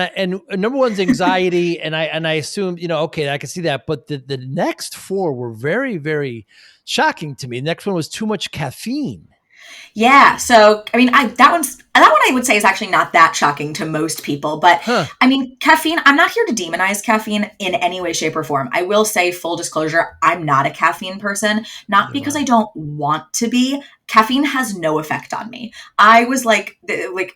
number one's anxiety, and I assume okay, I can see that, but the next four were very, very shocking to me. The next one was too much caffeine. Yeah. So, I mean, that one I would say is actually not that shocking to most people. But Huh? I mean, caffeine, I'm not here to demonize caffeine in any way, shape, or form. I will say, full disclosure, I'm not a caffeine person, not Neither am because I I. don't want to be. Caffeine has no effect on me. I was like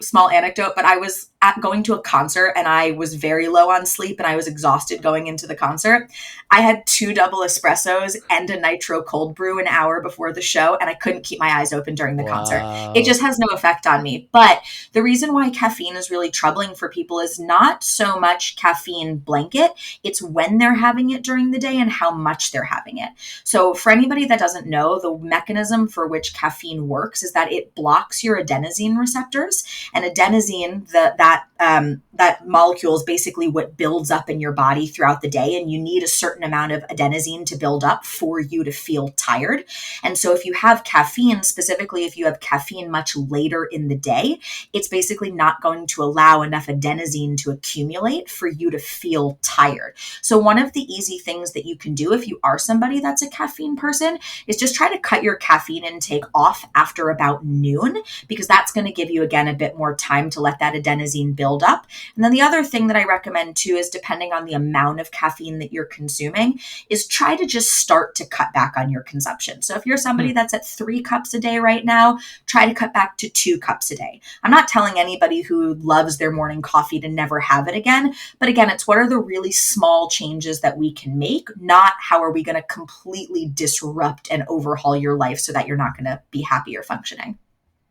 small anecdote, but I was going to a concert and I was very low on sleep and I was exhausted going into the concert. I had 2 double espressos and a nitro cold brew an hour before the show, and I couldn't keep my eyes open during the concert. It Wow. just has no effect on me. But the reason why caffeine is really troubling for people is not so much caffeine blanket, it's when they're having it during the day and how much they're having it. So, for anybody that doesn't know, the mechanism for which caffeine works is that it blocks your adenosine receptors. And adenosine, that molecule is basically what builds up in your body throughout the day, and you need a certain amount of adenosine to build up for you to feel tired. And so if you have caffeine, specifically if you have caffeine much later in the day, it's basically not going to allow enough adenosine to accumulate for you to feel tired. So one of the easy things that you can do if you are somebody that's a caffeine person is just try to cut your caffeine intake off after about noon, because that's going to give you, again, a bit more time to let that adenosine build up. And then the other thing that I recommend too is, depending on the amount of caffeine that you're consuming, is try to just start to cut back on your consumption. So if you're somebody that's at 3 cups a day right now, try to cut back to 2 cups a day. I'm not telling anybody who loves their morning coffee to never have it again. But again, it's what are the really small changes that we can make, not how are we going to completely disrupt and overhaul your life so that you're not going to be happy or functioning.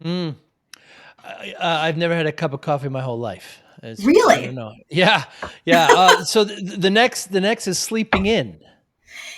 Mm. I've never had a cup of coffee my whole life. I don't Really? know. Yeah, yeah. So the next is sleeping in.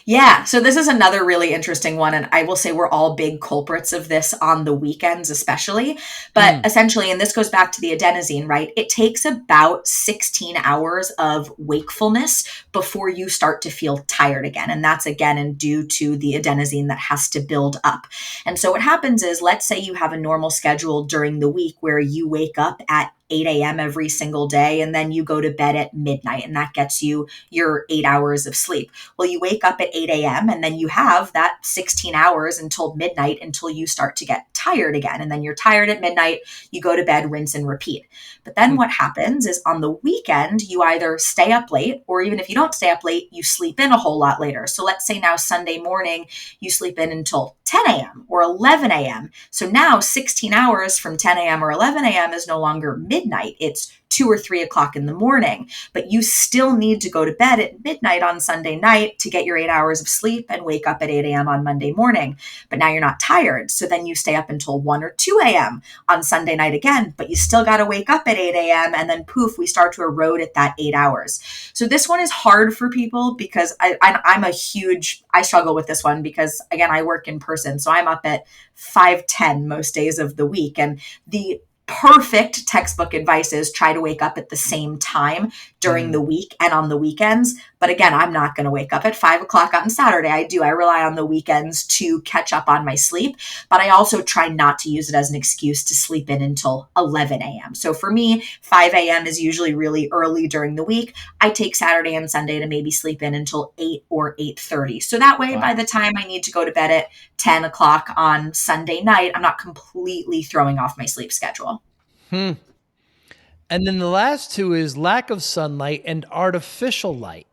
Yeah. So this is another really interesting one. And I will say we're all big culprits of this on the weekends, especially. But Mm. essentially, and this goes back to the adenosine, right? It takes about 16 hours of wakefulness before you start to feel tired again. And that's again and due to the adenosine that has to build up. And so what happens is, let's say you have a normal schedule during the week where you wake up at 8 a.m. every single day, and then you go to bed at midnight, and that gets you your 8 hours of sleep. Well, you wake up at 8 a.m. and then you have that 16 hours until midnight until you start to get tired again. And then you're tired at midnight, you go to bed, rinse and repeat. But then what happens is, on the weekend, you either stay up late, or even if you don't stay up late, you sleep in a whole lot later. So let's say now Sunday morning, you sleep in until 10 a.m. or 11 a.m. So now 16 hours from 10 a.m. or 11 a.m. is no longer midnight. It's 2 or 3 o'clock in the morning, but you still need to go to bed at midnight on Sunday night to get your 8 hours of sleep and wake up at 8 a.m. on Monday morning. But now you're not tired. So then you stay up until 1 or 2 a.m. on Sunday night again, but you still got to wake up at 8 a.m. And then poof, we start to erode at that 8 hours. So this one is hard for people because I struggle with this one because, again, I work in person. So I'm up at 5:10 most days of the week. And the perfect textbook advice is try to wake up at the same time during the Mm. week and on the weekends. But again, I'm not going to wake up at 5 o'clock on Saturday. I rely on the weekends to catch up on my sleep, but I also try not to use it as an excuse to sleep in until 11 a.m. So for me, 5 a.m. is usually really early during the week. I take Saturday and Sunday to maybe sleep in until 8 or 8:30. So that way, by Wow. the time I need to go to bed at 10 o'clock on Sunday night, I'm not completely throwing off my sleep schedule. Hmm. And then the last two is lack of sunlight and artificial light.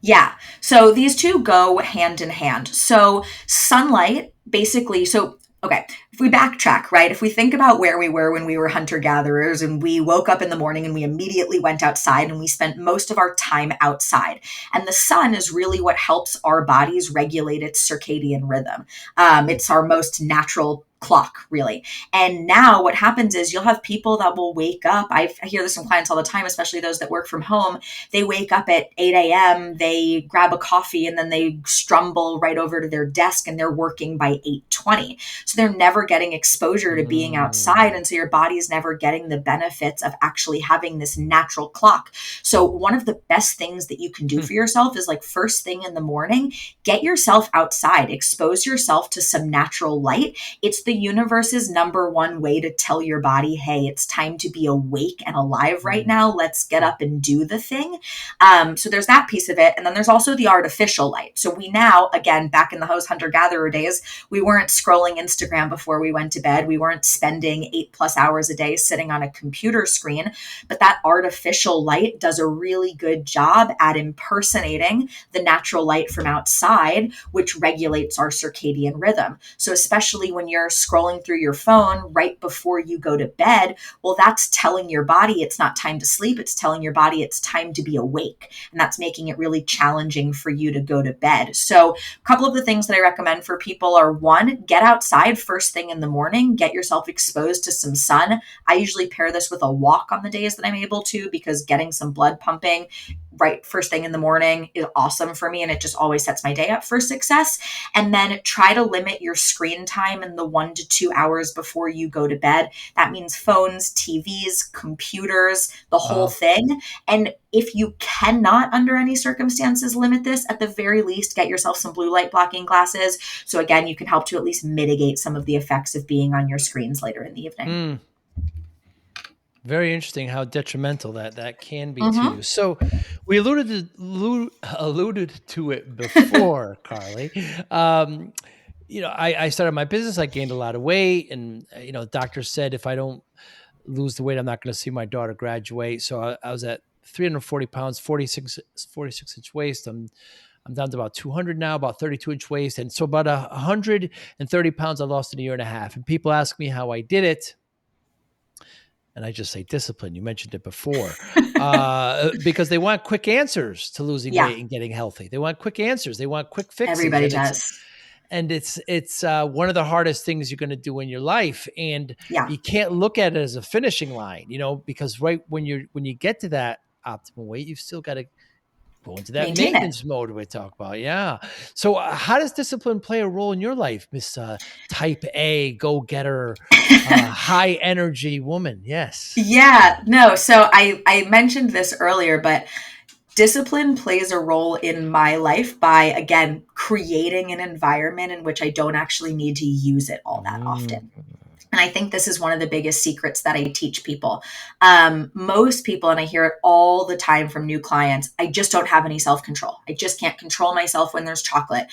Yeah. So these two go hand in hand. So sunlight, basically, so Okay, if we backtrack, right? If we think about where we were when we were hunter gatherers and we woke up in the morning and we immediately went outside and we spent most of our time outside. And the sun is really what helps our bodies regulate its circadian rhythm. It's our most natural clock, really. And now what happens is you'll have people that will wake up. I hear this from clients all the time, especially those that work from home. They wake up at 8 a.m., they grab a coffee, and then they strumble right over to their desk and they're working by 8:20. So they're never getting exposure to being outside. Mm. And so your body is never getting the benefits of actually having this natural clock. So one of the best things that you can do Hmm. for yourself is like first thing in the morning, get yourself outside, expose yourself to some natural light. It's the universe's number one way to tell your body, hey, it's time to be awake and alive right Mm. now. Let's get up and do the thing. So there's that piece of it. And then there's also the artificial light. So we now, again, back in the host hunter gatherer days, we weren't scrolling Instagram before we went to bed. We weren't spending 8+ hours a day sitting on a computer screen. But that artificial light does a really good job at impersonating the natural light from outside, which regulates our circadian rhythm. So especially when you're scrolling through your phone right before you go to bed, well, that's telling your body it's not time to sleep. It's telling your body it's time to be awake. And that's making it really challenging for you to go to bed. So a couple of the things that I recommend for people are, one, get outside first thing in the morning, get yourself exposed to some sun. I usually pair this with a walk on the days that I'm able to, because getting some blood pumping right first thing in the morning is awesome for me, and it just always sets my day up for success. And then try to limit your screen time in the 1 to 2 hours before you go to bed. That means phones, TVs, computers, the whole Wow. thing. And if you cannot, under any circumstances, limit this, at the very least, get yourself some blue light blocking glasses. So again, you can help to at least mitigate some of the effects of being on your screens later in the evening. Mm. Very interesting how detrimental that can be to you. Mm-hmm. So we alluded to it before, Carly. Um, I started my business. I gained a lot of weight, and doctors said if I don't lose the weight, I'm not going to see my daughter graduate. So I was at 340 pounds, 46 inch waist. I'm down to about 200 now, about 32-inch waist, and so about 130 pounds I lost in a year and a half. And people ask me how I did it. And I just say discipline. You mentioned it before, because they want quick answers to losing Yeah, weight and getting healthy. They want quick answers. They want quick fixes, everybody and it's does. and it's it's one of the hardest things you're going to do in your life. And Yeah, you can't look at it as a finishing line, because right when you get to that optimal weight, you've still got to go into that maintain it. maintenance mode we talk about. Yeah. So how does discipline play a role in your life, Miss Type A go getter, high energy woman? Yes. Yeah, no. So I mentioned this earlier, but discipline plays a role in my life by, again, creating an environment in which I don't actually need to use it all that Mm. often. And I think this is one of the biggest secrets that I teach people. Most people, and I hear it all the time from new clients, I just don't have any self control. I just can't control myself when there's chocolate.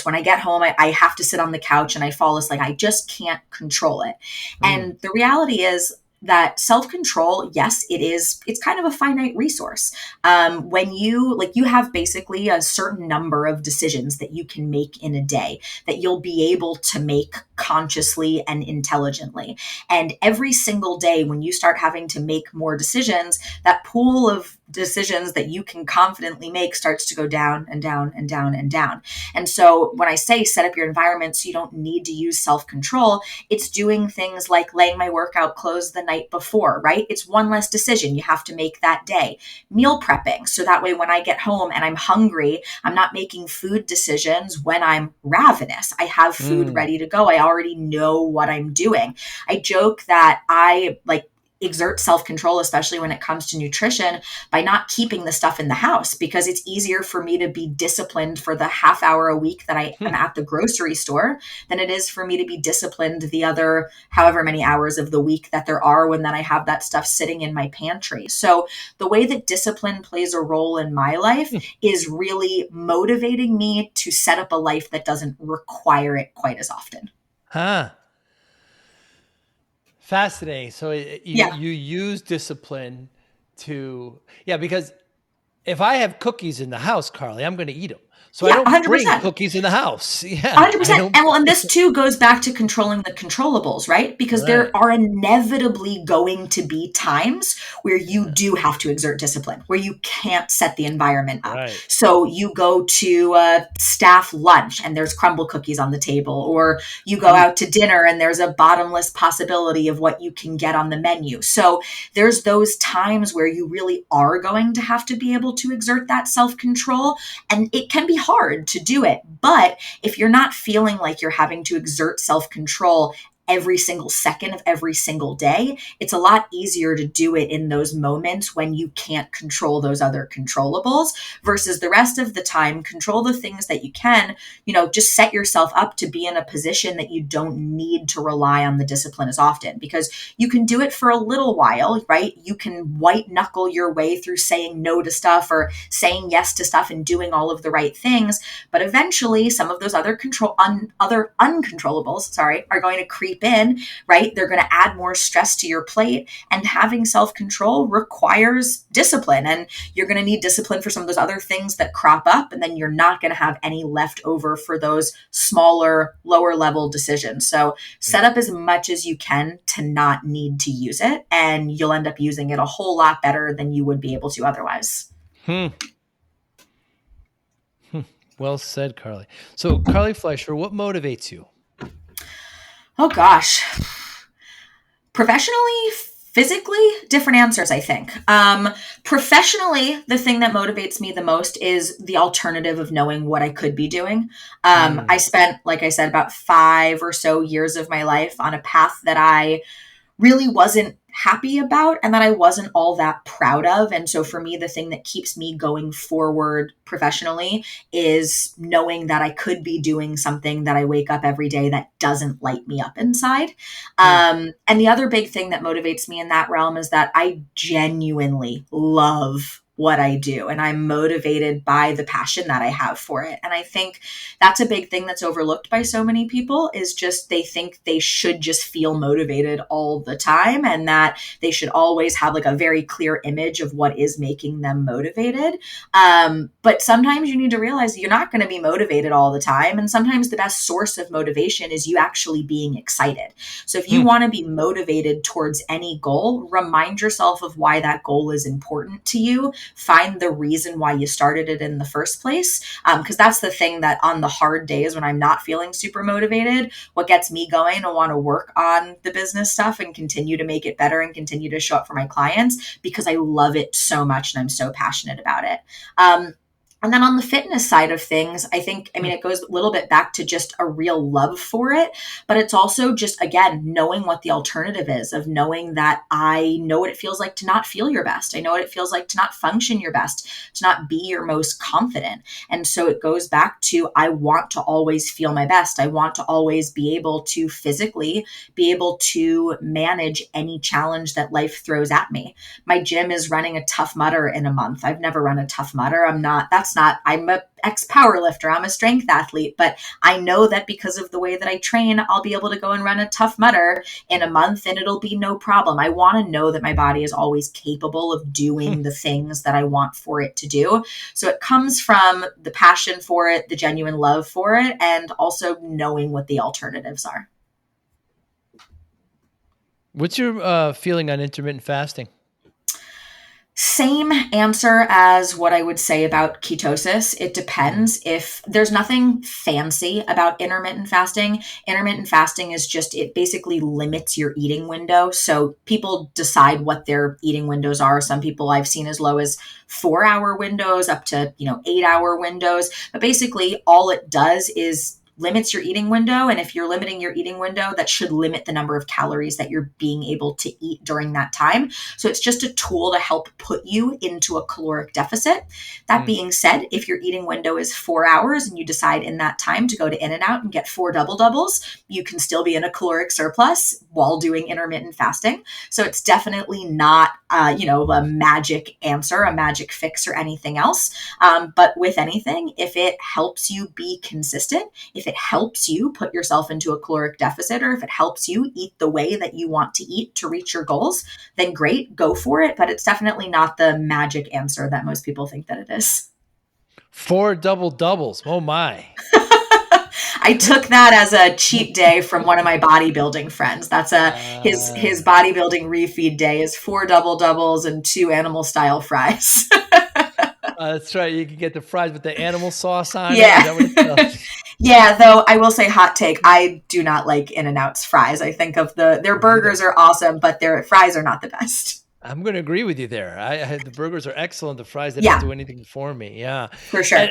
When I get home, I have to sit on the couch and I fall asleep. I just can't control it. Mm. And the reality is, that self-control, yes, it's kind of a finite resource. When you have basically a certain number of decisions that you can make in a day that you'll be able to make consciously and intelligently. And every single day, when you start having to make more decisions, that pool of decisions that you can confidently make starts to go down and down and down and down. And so when I say set up your environment so you don't need to use self-control, it's doing things like laying my workout clothes the night before, right? It's one less decision you have to make that day. Meal prepping, so that way when I get home and I'm hungry, I'm not making food decisions when I'm ravenous. I have food Mm. ready to go. I already know what I'm doing. I joke that I exert self-control, especially when it comes to nutrition, by not keeping the stuff in the house, because it's easier for me to be disciplined for the half hour a week that I am at the grocery store than it is for me to be disciplined the other however many hours of the week that there are when then I have that stuff sitting in my pantry. So the way that discipline plays a role in my life is really motivating me to set up a life that doesn't require it quite as often. Huh. Fascinating. So Yeah. you use discipline to, yeah, because if I have cookies in the house, Carly, I'm going to eat them. So I Yeah, don't bring 100%. cookies in the house. Yeah, I 100%. don't. And this too goes back to controlling the controllables, right? Because there Right. are inevitably going to be times where you Yeah. do have to exert discipline, where you can't set the environment up. Right. So you go to a staff lunch and there's crumble cookies on the table, or you go Mm, out to dinner and there's a bottomless possibility of what you can get on the menu. So there's those times where you really are going to have to be able to exert that self control. And it can be hard to do it. But if you're not feeling like you're having to exert self control every single second of every single day, it's a lot easier to do it in those moments when you can't control those other controllables versus the rest of the time, control the things that you can. Just set yourself up to be in a position that you don't need to rely on the discipline as often, because you can do it for a little while, right? You can white knuckle your way through saying no to stuff or saying yes to stuff and doing all of the right things. But eventually, some of those other uncontrollables, are going to creep in, right? They're going to add more stress to your plate, and having self control requires discipline. And you're going to need discipline for some of those other things that crop up, and then you're not going to have any left over for those smaller, lower level decisions. So mm, set up as much as you can to not need to use it, and you'll end up using it a whole lot better than you would be able to otherwise. hmm. Hmm. Well said, Carly. So, Carly Fleischer, what motivates you? Oh gosh. Professionally, physically, different answers, I think. Professionally, the thing that motivates me the most is the alternative of knowing what I could be doing. I Mm, spent, like I said, about 5 or so years of my life on a path that I really wasn't happy about and that I wasn't all that proud of. And so for me, the thing that keeps me going forward professionally is knowing that I could be doing something that I wake up every day that doesn't light me up inside. mm, And the other big thing that motivates me in that realm is that I genuinely love what I do, and I'm motivated by the passion that I have for it. And I think that's a big thing that's overlooked by so many people, is just they think they should just feel motivated all the time, and that they should always have like a very clear image of what is making them motivated. But sometimes you need to realize you're not going to be motivated all the time, and sometimes the best source of motivation is you actually being excited. So if you mm, want to be motivated towards any goal, remind yourself of why that goal is important to you. Find the reason why you started it in the first place. Because that's the thing that on the hard days when I'm not feeling super motivated, what gets me going to want to work on the business stuff and continue to make it better and continue to show up for my clients, because I love it so much and I'm so passionate about it. And then on the fitness side of things, I mean, mm. it goes a little bit back to just a real love for it, but it's also just, again, knowing what the alternative is, of knowing that I know what it feels like to not feel your best. I know what it feels like to not function your best, to not be your most confident. And so it goes back to, I want to always feel my best. I want to always be able to physically be able to manage any challenge that life throws at me. My gym is running a Tough Mudder in a month. I've never run a Tough Mudder. I'm a ex power lifter. I'm a strength athlete, but I know that because of the way that I train, I'll be able to go and run a Tough Mudder in a month and it'll be no problem. I want to know that my body is always capable of doing the things that I want for it to do. So it comes from the passion for it, the genuine love for it, and also knowing what the alternatives are. What's your feeling on intermittent fasting? Same answer as what I would say about ketosis. It Mm, depends. If there's nothing fancy about intermittent fasting is just, it basically limits your eating window. So people decide what their eating windows are. Some people I've seen as low as 4 hour windows up to, 8 hour windows. But basically all it does is limits your eating window. And if you're limiting your eating window, that should limit the number of calories that you're being able to eat during that time. So it's just a tool to help put you into a caloric deficit. That mm. being said, if your eating window is 4 hours and you decide in that time to go to In-N-Out and get 4 doubles, you can still be in a caloric surplus while doing intermittent fasting. So it's definitely not, a magic answer, a magic fix, or anything else. But with anything, if it helps you be consistent, if it helps you put yourself into a caloric deficit, or if it helps you eat the way that you want to eat to reach your goals, then great, go for it. But it's definitely not the magic answer that most people think that it is. 4 double doubles. Oh my. I took that as a cheat day from one of my bodybuilding friends. That's his Uh, bodybuilding refeed day is 4 double doubles and 2 animal style fries. that's right. You can get the fries with the animal sauce on it. Is Yeah. that what it's called? Yeah, though I will say hot take, I do not like In-N-Out's fries. I think of their Me burgers either. are awesome, but their fries are not the best. I'm going to agree with you there. The burgers are excellent. The fries, they don't Yeah, do anything for me. Yeah. for And sure.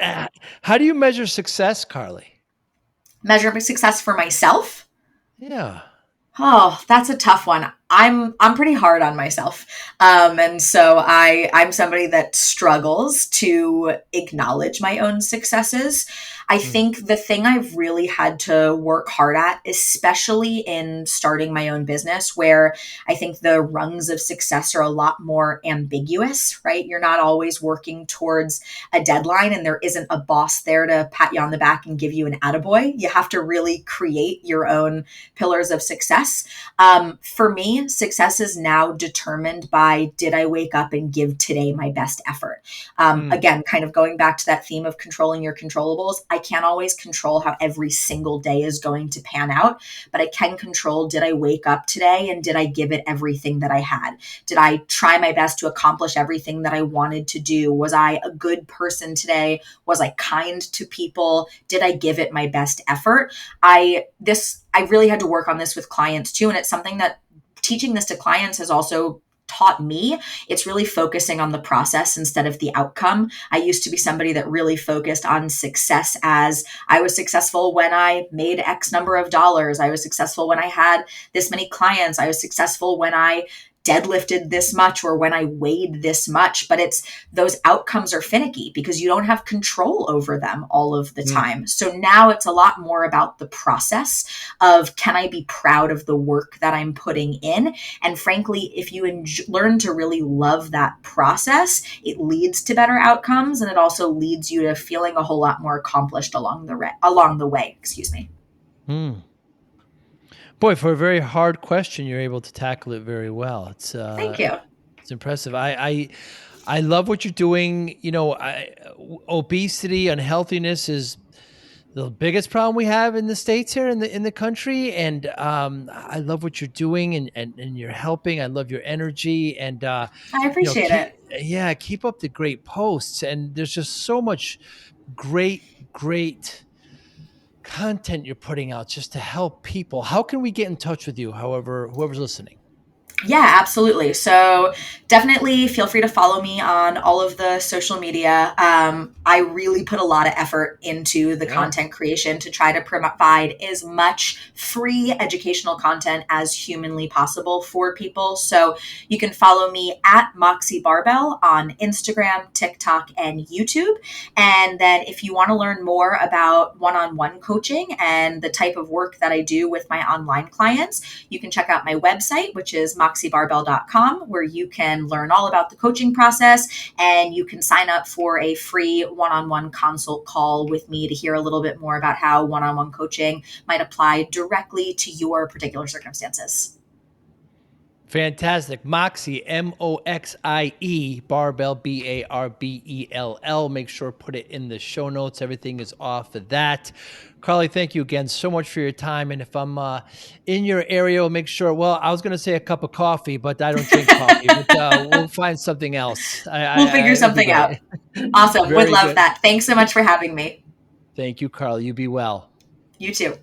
how do you measure success, Carly? Measure success for myself. Yeah. Oh, that's a tough one. I'm pretty hard on myself, and so I'm somebody that struggles to acknowledge my own successes. I Mm, think the thing I've really had to work hard at, especially in starting my own business, where I think the rungs of success are a lot more ambiguous. Right, you're not always working towards a deadline, and there isn't a boss there to pat you on the back and give you an attaboy. You have to really create your own pillars of success. For me, success is now determined by, did I wake up and give today my best effort? mm, Again, kind of going back to that theme of controlling your controllables, I can't always control how every single day is going to pan out, but I can control, did I wake up today and did I give it everything that I had? Did I try my best to accomplish everything that I wanted to do? Was I a good person today? Was I kind to people? Did I give it my best effort? I really had to work on this with clients too, and it's something that teaching this to clients has also taught me. It's really focusing on the process instead of the outcome. I used to be somebody that really focused on success as, I was successful when I made X number of dollars. I was successful when I had this many clients. I was successful when I deadlifted this much or when I weighed this much. But it's, those outcomes are finicky because you don't have control over them all of the mm. time. So now it's a lot more about the process of, can I be proud of the work that I'm putting in? And frankly, if you learn to really love that process, it leads to better outcomes, and it also leads you to feeling a whole lot more accomplished along the way. Excuse me. Mm. Boy, for a very hard question, you're able to tackle it very well. Thank you. It's impressive. I love what you're doing. Obesity, unhealthiness is the biggest problem we have in the States here in the country. And I love what you're doing and you're helping. I love your energy and I appreciate keep it. yeah, keep up the great posts. And there's just so much great content you're putting out just to help people. How can we get in touch with you? However, whoever's listening. Yeah, absolutely. So definitely feel free to follow me on all of the social media. I really put a lot of effort into the Yeah. content creation to try to provide as much free educational content as humanly possible for people. So you can follow me at Moxie Barbell on Instagram, TikTok, and YouTube. And then if you want to learn more about one-on-one coaching and the type of work that I do with my online clients, you can check out my website, which is moxiebarbell.com, where you can learn all about the coaching process and you can sign up for a free one-on-one consult call with me to hear a little bit more about how one-on-one coaching might apply directly to your particular circumstances. Fantastic. Moxie, Moxie, Barbell, Barbell. Make sure put it in the show notes. Everything is off of that. Carly, thank you again so much for your time. And if I'm in your area, make sure, well, I was going to say a cup of coffee, but I don't drink coffee, but we'll find something else. We'll figure It'll be something out. great. Awesome. Would Very love good. that. Thanks so much for having me. Thank you, Carly. You be well. You too.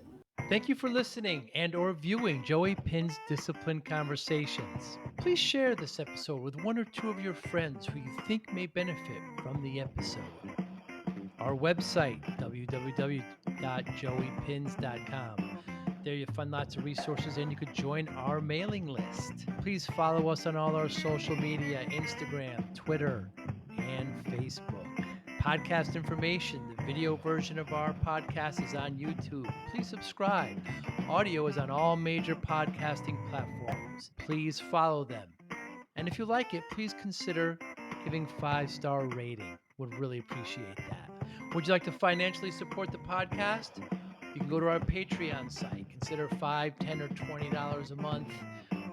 Thank you for listening and or viewing Joey Pinz Disciple Conversations. Please share this episode with one or two of your friends who you think may benefit from the episode. Our website, www.joeypinz.com. There you'll find lots of resources and you could join our mailing list. Please follow us on all our social media, Instagram, Twitter, and Facebook. Podcast information, the video version of our podcast is on YouTube. Please subscribe. Audio is on all major podcasting platforms. Please follow them. And if you like it, please consider giving 5-star rating. Would really appreciate that. Would you like to financially support the podcast? You can go to our Patreon site. Consider $5, $10, or $20 a month.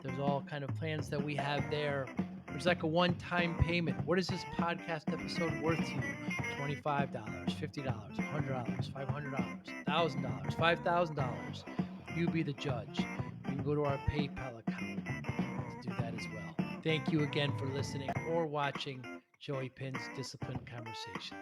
There's all kind of plans that we have there. There's like a one-time payment. What is this podcast episode worth to you? $25, $50, $100, $500, $1,000, $5,000. You be the judge. You can go to our PayPal account to do that as well. Thank you again for listening or watching Joey Pinz Disciple Conversations.